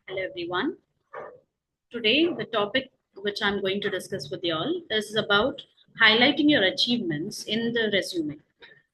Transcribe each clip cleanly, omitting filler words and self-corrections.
Hello everyone. Today the topic which I'm going to discuss with you all is about highlighting your achievements in the resume.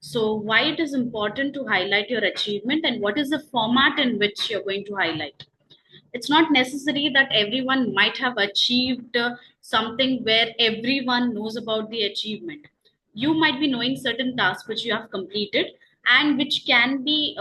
So why it is important to highlight your achievement and what is the format in which you're going to highlight. It's not necessary that everyone might have achieved something where everyone knows about the achievement. You might be knowing certain tasks which you have completed and which can be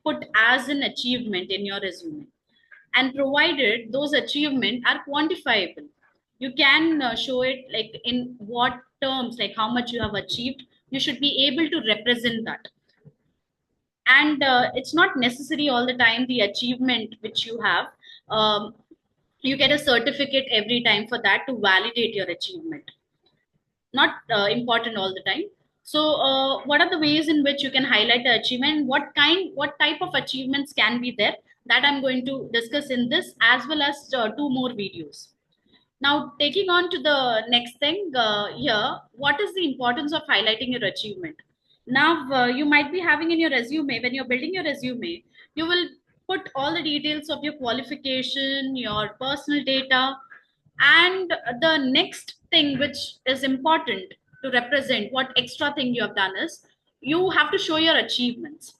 put as an achievement in your resume, and provided those achievements are quantifiable, you can show it like in what terms, like how much you have achieved. You should be able to represent that. And it's not necessary all the time the achievement which you have, um, you get a certificate every time for that to validate your achievement. Not important all the time. So what are the ways in which you can highlight the achievement? What type of achievements can be there, that I'm going to discuss in this, as well as two more videos. Now, taking on to the next thing, here, what is the importance of highlighting your achievement? Now, you might be having in your resume, when you're building your resume, you will put all the details of your qualification, your personal data, and the next thing which is important to represent what extra thing you have done is you have to show your achievements.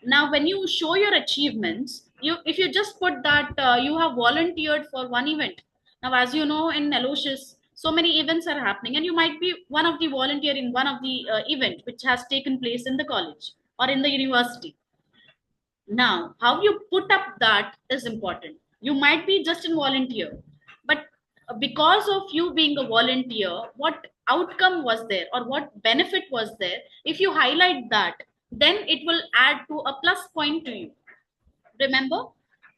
Now when you show your achievements, you, if you just put that you have volunteered for one event. Now, as you know, in Aloysius so many events are happening, and you might be one of the volunteer in one of the event which has taken place in the college or in the university. Now, how you put up that is important. You might be just a volunteer, but because of you being a volunteer, what outcome was there or what benefit was there? If you highlight that, then it will add to a plus point to you. Remember,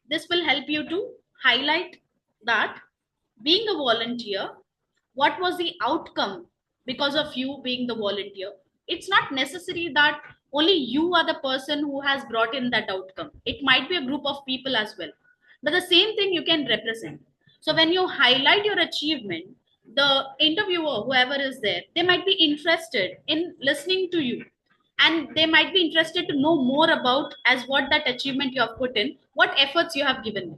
this will help you to highlight that being a volunteer, what was the outcome because of you being the volunteer. It's not necessary that only you are the person who has brought in that outcome. It might be a group of people as well, but the same thing you can represent. So when you highlight your achievement, the interviewer, whoever is there, they might be interested in listening to you, and they might be interested to know more about as what that achievement you have put in, what efforts you have given.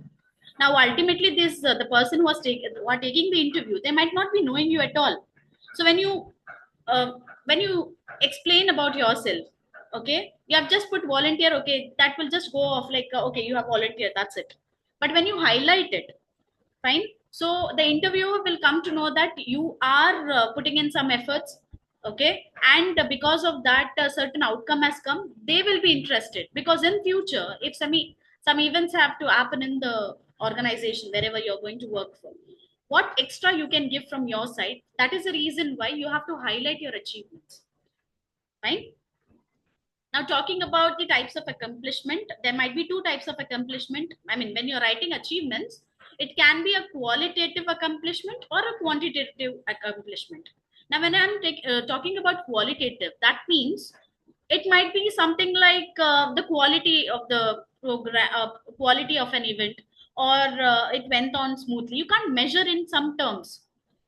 Now ultimately this the person who are taking the interview, they might not be knowing you at all. So uh, when you explain about yourself, okay, you have just put volunteer, okay, that will just go off like okay, you have volunteer, that's it. But when you highlight it, fine, so the interviewer will come to know that you are putting in some efforts, okay, and because of that certain outcome has come, they will be interested, because in future if some events have to happen in the organization wherever you're going to work for, what extra you can give from your side, that is the reason why you have to highlight your achievements. Fine. Now, talking about the types of accomplishment, there might be two types of accomplishment. I mean, when you're writing achievements, it can be a qualitative accomplishment or a quantitative accomplishment. Now, when talking about qualitative, that means it might be something like the quality of the program, quality of an event, or it went on smoothly. You can't measure in some terms.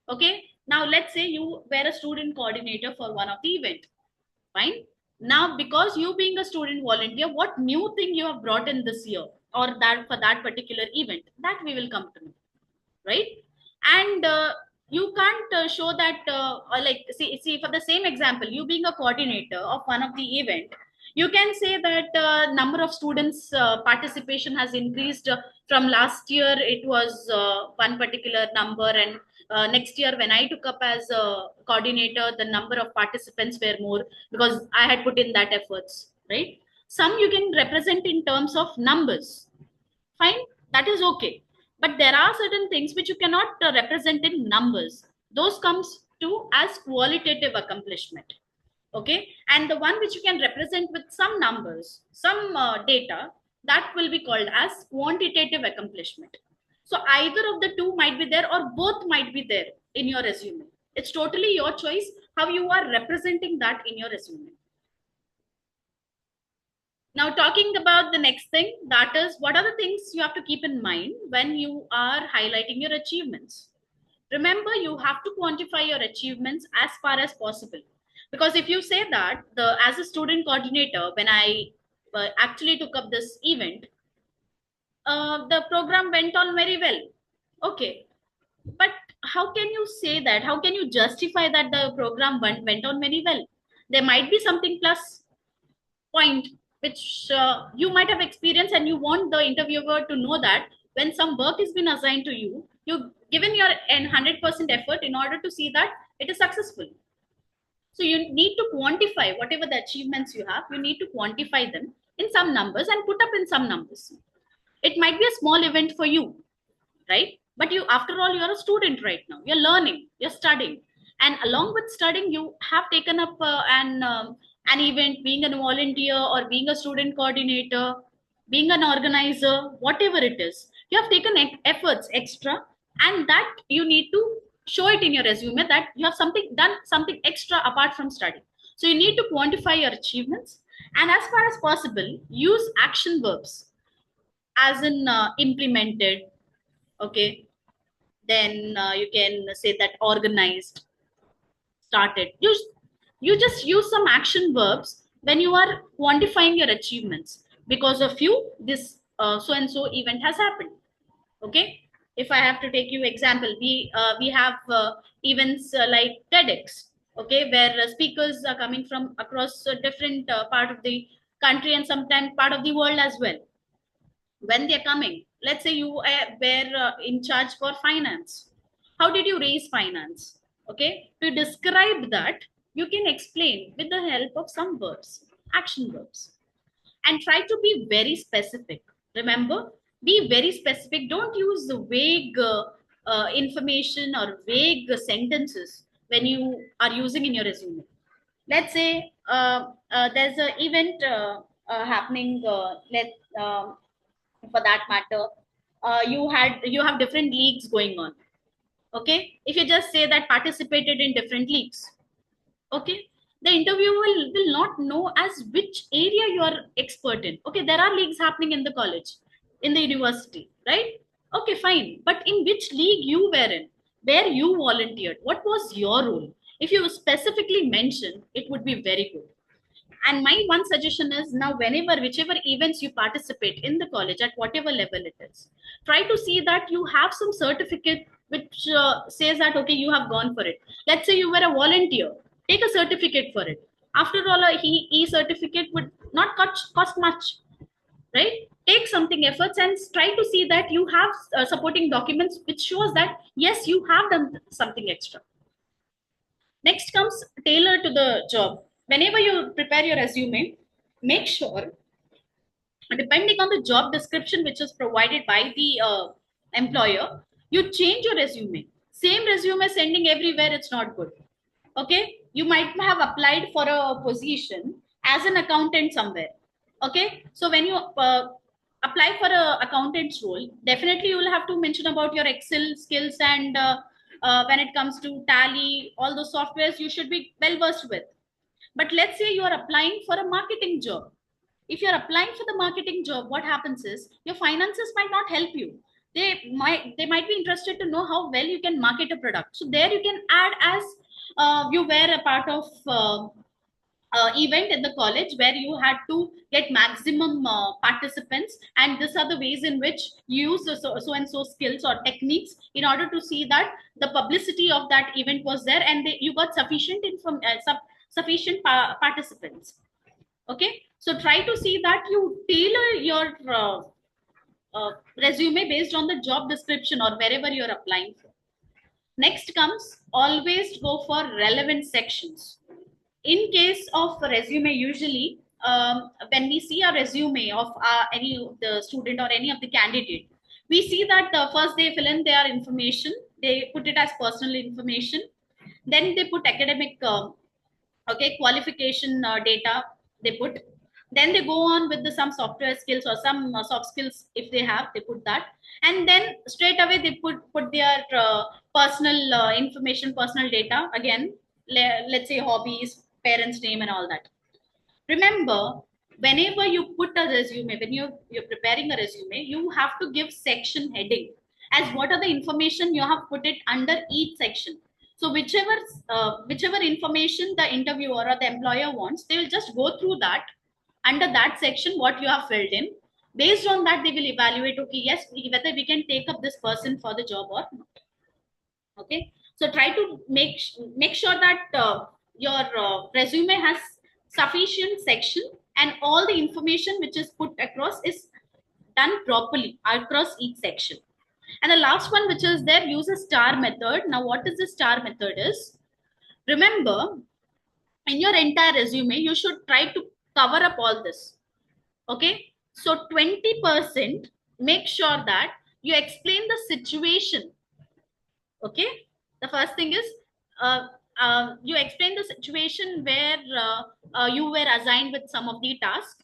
Okay. Now, let's say you were a student coordinator for one of the event. Fine. Now, because you being a student volunteer, what new thing you have brought in this year or that for that particular event, that we will come to know, right? And you can't show that, or like, see, for the same example, you being a coordinator of one of the event, you can say that number of students participation has increased from last year. It was one particular number, and next year when I took up as a coordinator, the number of participants were more because I had put in that efforts, right? Some you can represent in terms of numbers. Fine, that is okay. But there are certain things which you cannot represent in numbers. Those comes to as qualitative accomplishment. Okay, and the one which you can represent with some numbers, some data, that will be called as quantitative accomplishment. So either of the two might be there or both might be there in your resume. It's totally your choice how you are representing that in your resume. Now, talking about the next thing, that is, what are the things you have to keep in mind when you are highlighting your achievements? Remember, you have to quantify your achievements as far as possible. Because if you say that, as a student coordinator, when I actually took up this event, the program went on very well. Okay, but how can you say that? How can you justify that the program went on very well? There might be something plus point which you might have experienced, and you want the interviewer to know that when some work has been assigned to you, you've given your 100% effort in order to see that it is successful. So you need to quantify whatever the achievements you have. You need to quantify them in some numbers and put up in some numbers. It might be a small event for you, right? But you, after all, you're a student right now. You're learning, you're studying, and along with studying, you have taken up an event, being a volunteer or being a student coordinator, being an organizer, whatever it is. You have taken efforts extra, and that you need to show it in your resume that you have something done, something extra apart from study. So you need to quantify your achievements, and as far as possible, use action verbs, as in implemented. Okay, then you can say that organized, started. You just use some action verbs when you are quantifying your achievements. Because of you, this so and so event has happened. Okay, if I have to take you example, we have events like TEDx. Okay, where speakers are coming from across a different part of the country and sometimes part of the world as well. When they're coming, let's say you were in charge for finance. How did you raise finance? Okay, to describe that, you can explain with the help of some verbs, action verbs, and try to be very specific. Remember, be very specific. Don't use the vague information or vague sentences when you are using in your resume. Let's say there's an event happening, let for that matter, you have different leagues going on. Okay, if you just say that participated in different leagues, okay, the interviewer will not know as which area you are expert in. Okay, there are leagues happening in the college, in the university, right? Okay, fine, but in which league you were in, where you volunteered, what was your role? If you specifically mention, it would be very good. And my one suggestion is, now whenever whichever events you participate in the college at whatever level it is, try to see that you have some certificate which says that okay, you have gone for it. Let's say you were a volunteer, take a certificate for it. After all, a certificate would not cost much, right? Take something efforts and try to see that you have supporting documents which shows that yes, you have done something extra. Next comes tailor to the job. Whenever you prepare your resume, make sure, depending on the job description which is provided by the employer, you change your resume. Same resume sending everywhere, it's not good. Okay, you might have applied for a position as an accountant somewhere. Okay, so when you apply for a accountant's role, definitely you will have to mention about your Excel skills, and when it comes to tally, all those softwares you should be well versed with. But let's say you are applying for a marketing job. If you're applying for the marketing job, what happens is your finances might not help you. They might be interested to know how well you can market a product. So there you can add as you were a part of event in the college where you had to get maximum participants, and these are the ways in which you use the so and so skills or techniques in order to see that the publicity of that event was there, and you got sufficient participants. Okay, so try to see that you tailor your resume based on the job description or wherever you're applying for. Next comes, always go for relevant sections. In case of resume, usually when we see a resume of any of the student or any of the candidate, we see that first they fill in their information, they put it as personal information, then they put academic okay, qualification data they put, then they go on with some software skills or some soft skills if they have, they put that, and then straight away they put their personal information, personal data again, let's say hobbies, parents name and all that. Remember, whenever you put a resume, when you're preparing a resume, you have to give section heading as what are the information you have put it under each section. So whichever information the interviewer or the employer wants, they will just go through that under that section what you have filled in. Based on that, they will evaluate, okay, yes, whether we can take up this person for the job or not. Okay, so try to make sure that your resume has sufficient section, and all the information which is put across is done properly across each section. And the last one, which is there, use a star method. Now, what is the star method is, remember, in your entire resume, you should try to cover up all this. Okay. So 20%, make sure that you explain the situation. Okay. The first thing is, uh, you explain the situation where you were assigned with some of the tasks.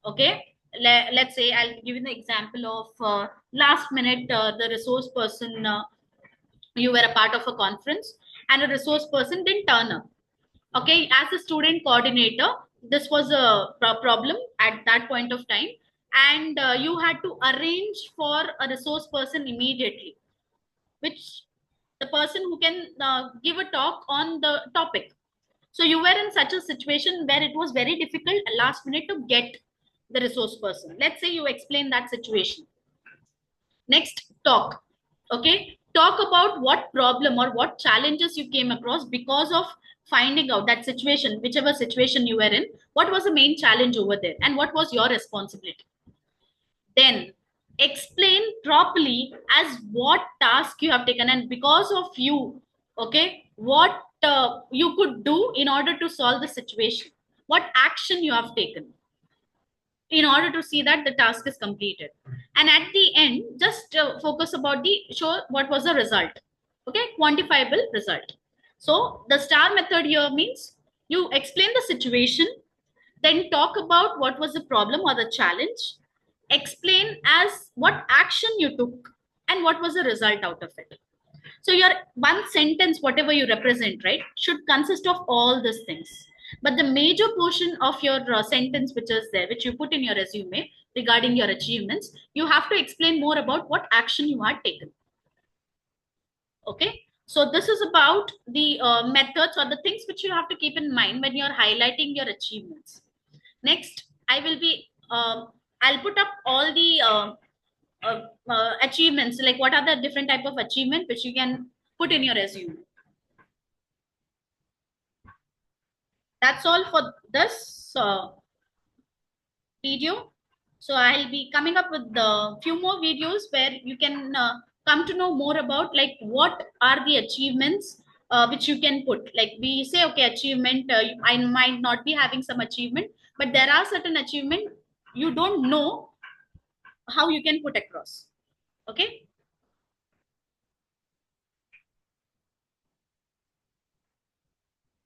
Okay. Let's say I'll give you the example of last minute, the resource person, you were a part of a conference and a resource person didn't turn up. Okay, as a student coordinator, this was a problem at that point of time, and you had to arrange for a resource person immediately, which the person who can give a talk on the topic. So you were in such a situation where it was very difficult at last minute to get the resource person. Let's say you explain that situation. Next, talk. Okay, talk about what problem or what challenges you came across because of finding out that situation, whichever situation you were in. What was the main challenge over there, and what was your responsibility? Then explain properly as what task you have taken, and because of you, okay, what you could do in order to solve the situation, what action you have taken in order to see that the task is completed. And at the end, just focus about the show what was the result. Okay, quantifiable result. So the star method here means you explain the situation, then talk about what was the problem or the challenge, explain as what action you took, and what was the result out of it. So your one sentence, whatever you represent, right, should consist of all these things. But the major portion of your sentence, which is there, which you put in your resume regarding your achievements, you have to explain more about what action you had taken. Okay. So this is about the methods or the things which you have to keep in mind when you're highlighting your achievements. Next, I will be, I'll put up all the achievements, like what are the different type of achievement which you can put in your resume. That's all for this video. So I'll be coming up with the few more videos where you can come to know more about like what are the achievements which you can put. Like we say, okay, achievement, I might not be having some achievement, but there are certain achievement you don't know how you can put across. Okay.